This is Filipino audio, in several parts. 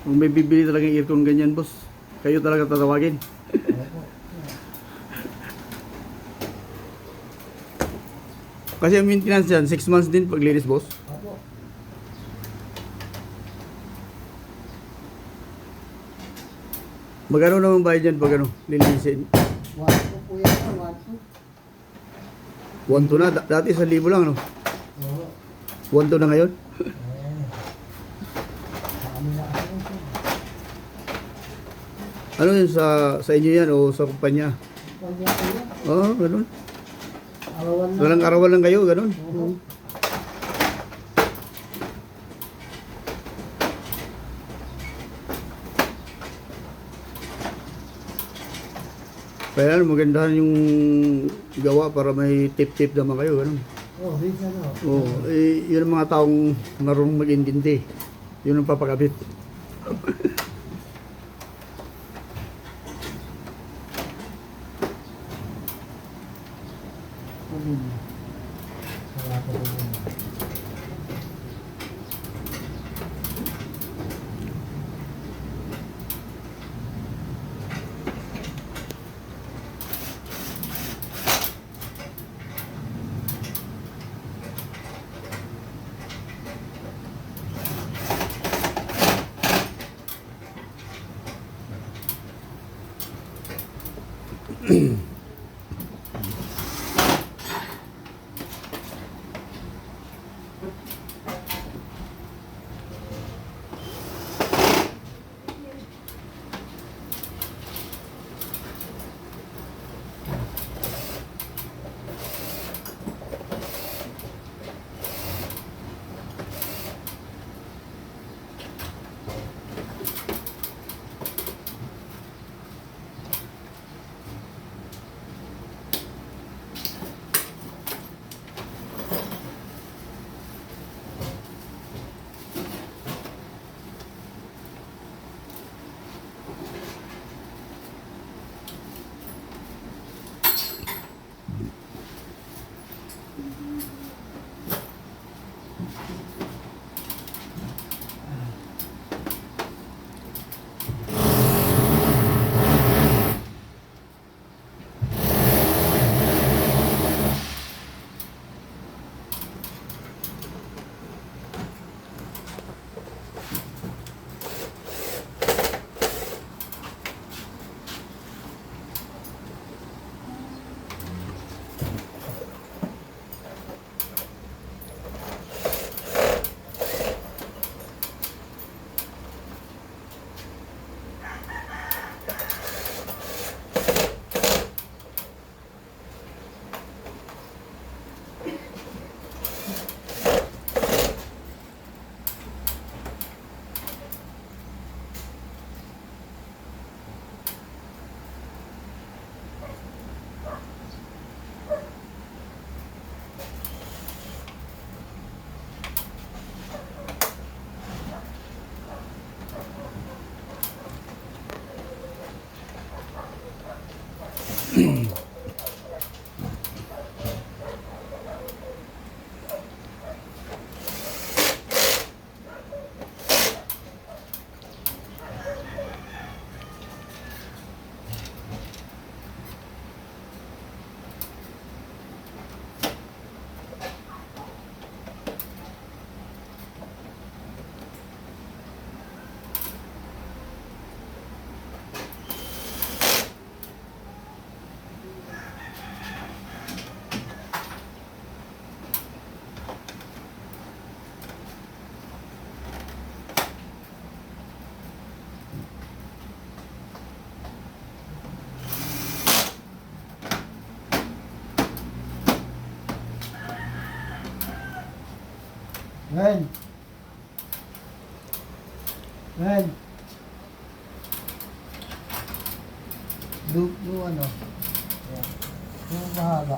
Kung may bibili talagang aircon ganyan, boss, kayo talaga tatawagin. Kasi ang maintenance yan, 6 months din paglinis, boss. Magkano naman bayad dyan pag ano, lilinisin? 1-2 po yan, 1-2. 1,2 na, dati 1,000 lang, ano? Oo. 1,2 na ngayon? Kami na kasi ito. Ano yun, sa inyo yan o sa kumpanya? Huwag yan po yan. Oo, ganun. Arawan na. Walang arawan lang kayo, ganun. Oo. Kaya ano, magandahan yung gawa para may tip-tip naman kayo, ganun. Oh, rin ano. Oo, yun ang mga taong marunong mag-intindi. Yun ang papakabit. Wala pa po yun. Ben. Ben. Ano? Yan. Yung mahaba.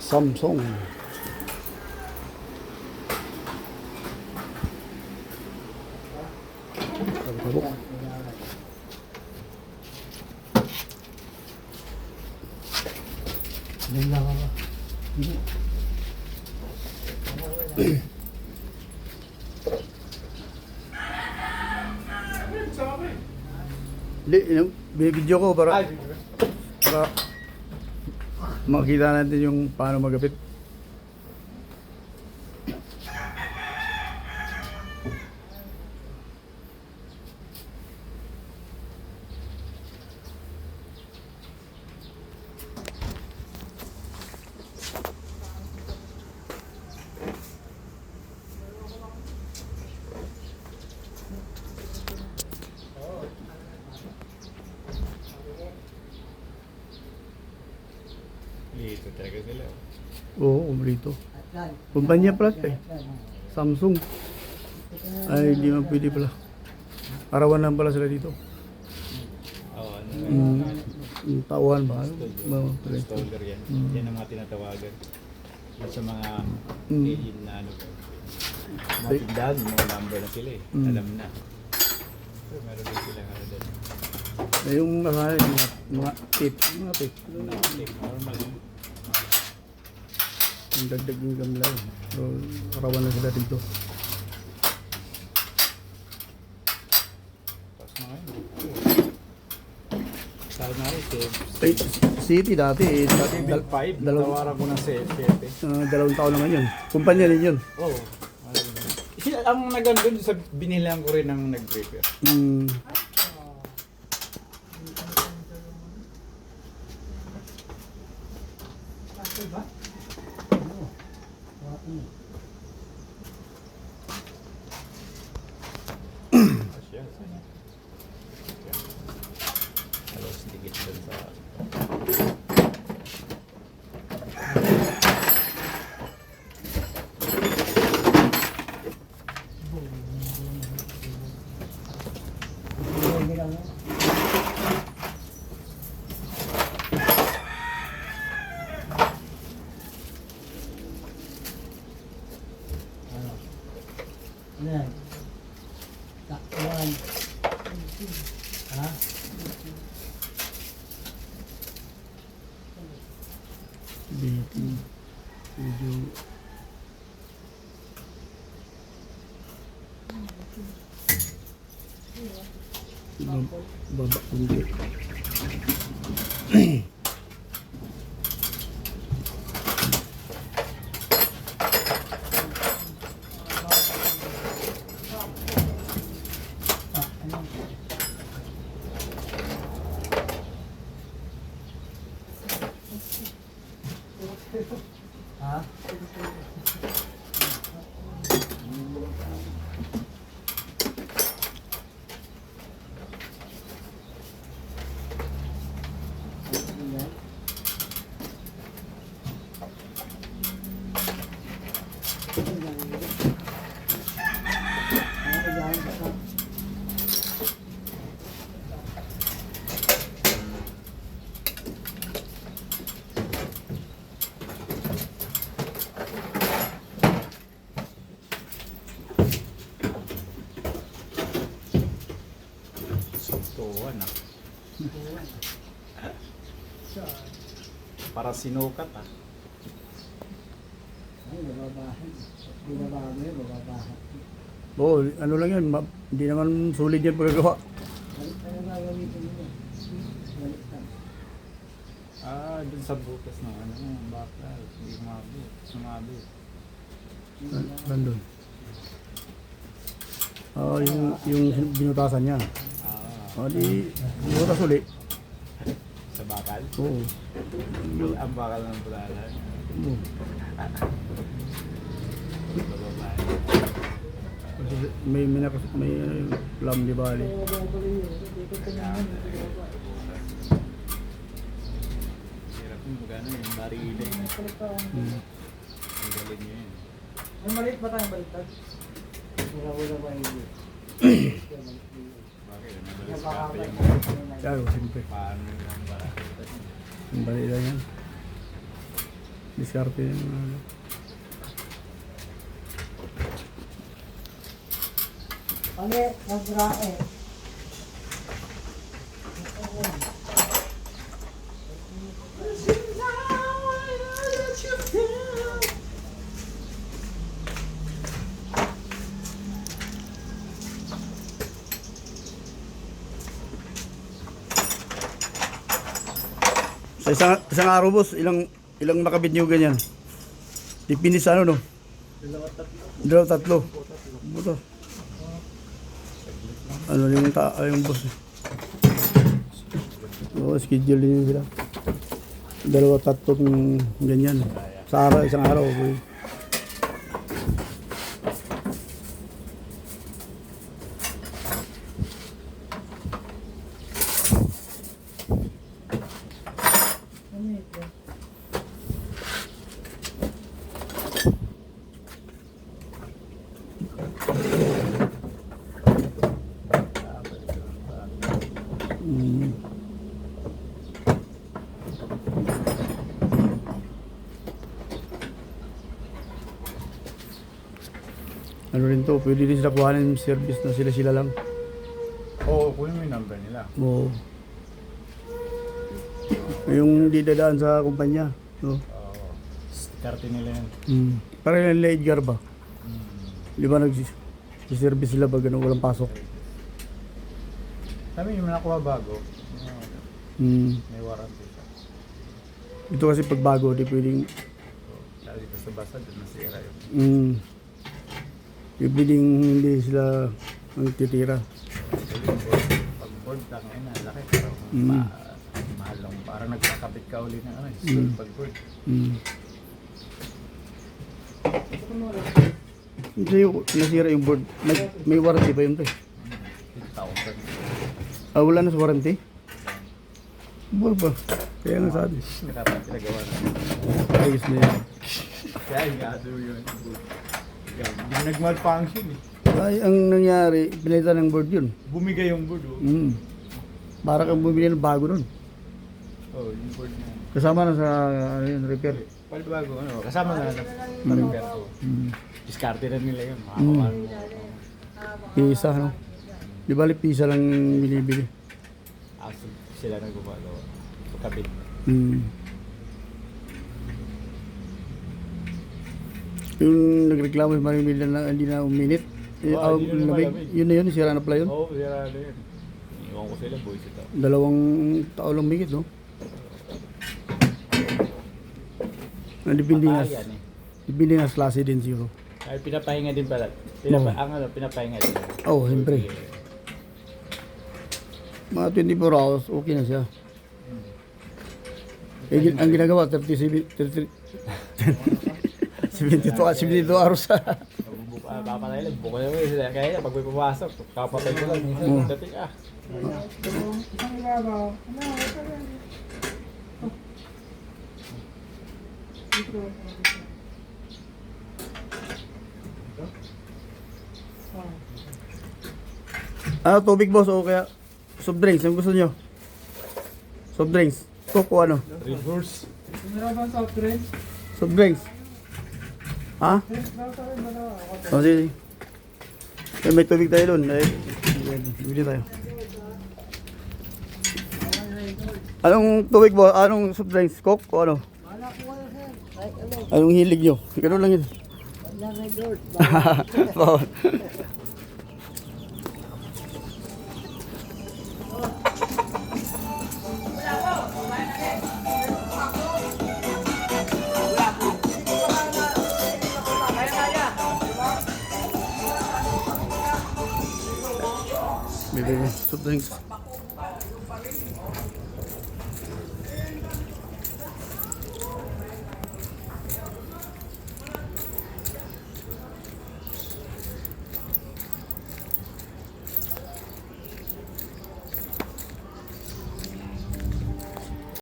Samsung. Tabok. Yan lang ako. Hindi, binibidyo ko para makita natin yung paano magapit. Ito talaga sila. Oo, kumplito. Kumpanya pala ito eh. Samsung. Ay, hindi man pwede pala. Arawan lang pala sila dito. Oo, ano Tauhan ba? installer yan. Yan ang mga tinatawagan. Yan sa mga Mm. alien na ano. Mga tindahan, may mga number na sila eh. Alam na. So, meron din silang ano doon. Yung mga tip. Mga tip. Normal yun. Yung dagdag yung gamlay. So, arawan lang sila dito. Tapos mga yun. Sabi nga rin, Ay, City dati eh. Dati Big 5, tawaran ko ng 7. 2 taon naman yun. Kumpanya din yun. Oo. Ang nagandun sa binilang ko rin ng nag-prepare. Asya. Halos dikit dun sa... Yan. Takwan. Ha? Medyo baba kunti. Ha? Tuwan ah. Para sinukat ah. Ay, bababahan. Binabago yun, bababahan. Oo, ano lang yan. Hindi naman sulit yan pagkagawa. Ano gagamitin mo? Baliktad. Ah, dun sa butas ng ano, bakal. Hindi sumabot. Nandun. Yung binutasan niya. Di butas uli. Sa bakal? Oo. Ang bakal ng bulalan. Oo. Bababae. Kasi may lam di bali. Hirap yung magana yung barila yun. Ang galing nyo yun. Ang maliit ba tayong baliktad? Wala ba hindi? Bakit? Nabaliskapa yung Kaya siyempre. paano yung baril. Ang bali lang yan. Diskarte yan. Pali, nagrae. Sa isang araw boss, ilang nakabit nyo ganyan? Dipindi sa ano no? Dalawa tatlo. Buto. Ano yung boss? Oo, schedule din yun sila. Dalawa tatlong ganyan. Sa araw, isang araw. Okay. Ano rin to, pwede din sila kuhanin yung service na sila lang. Oo, kunin mo yung number nila. Oo. Yung di dadaan sa kumpanya. No? Oo. Karte nila yan. Parang yung Edgar ba? Di ba nag-service sila pag walang pasok? Sabi yung nakuha bago, may warranty siya. Ito kasi pag bago, di pwedeng Sabi basta-basta doon nasira yun. di pwedeng hindi sila ang titira. Pag board lang, ay na, laki. Pero mahal lang. Parang nagkakapit ka uli ng ano, pag board. Hindi yung nasira yung board. May warranty pa yun to. 6,000. Wala na sa warranty? Buwan ba? Kaya nga sabi. Dapat pinagawa na. Ayos na yan. Kaya yung gado yun. Hindi nag-malfunction eh. Ay, ang nangyari, pinalitan ng board yun. Bumigay yung board oh. Para kang bumili ng bago nun. Oh, yung board na. Kasama na sa ano yun, repair. Pwede bago, ano, kasama na repair ko. Diskarte na nila yun. Makakawa mo. Pisa, no? Di bali, pisa lang binibili. Actually, sila na gumagawa. Pagkabit. Yung nagreklamo yung Marimilya na hindi na uminit. hindi na Lamig. malamig. Yun na yun, sira na pala yun. Oo, sira na yun. Iwan ko sila, boys ito. 2 taon lang migit, no? Dipindi nga, Yan eh. dipindi nga sa klase din siguro. Ay, pinapahinga din pala. Ang ano, pinapahinga din. Oo, siyempre. Mga 24 hours, okay na siya. Ang ginagawa, 72 hours. Papatay lang, buko naman sila. Kaya pag may pumasok, kapatay ko lang. Dating Isang ibabaw. Tubig boss o kaya soft drinks, ang gusto nyo? Soft drinks, coke o ano? reverse. Meron bang soft drinks? Soft drinks. Ha? O sige. May tubig tayo doon. Bili tayo. Anong tubig mo? Anong soft drinks? Coke o ano? Wala ko wala sir. Ay, ano? Anong hilig nyo? Ganun lang yun. Wala na George. Bawal. soft drinks.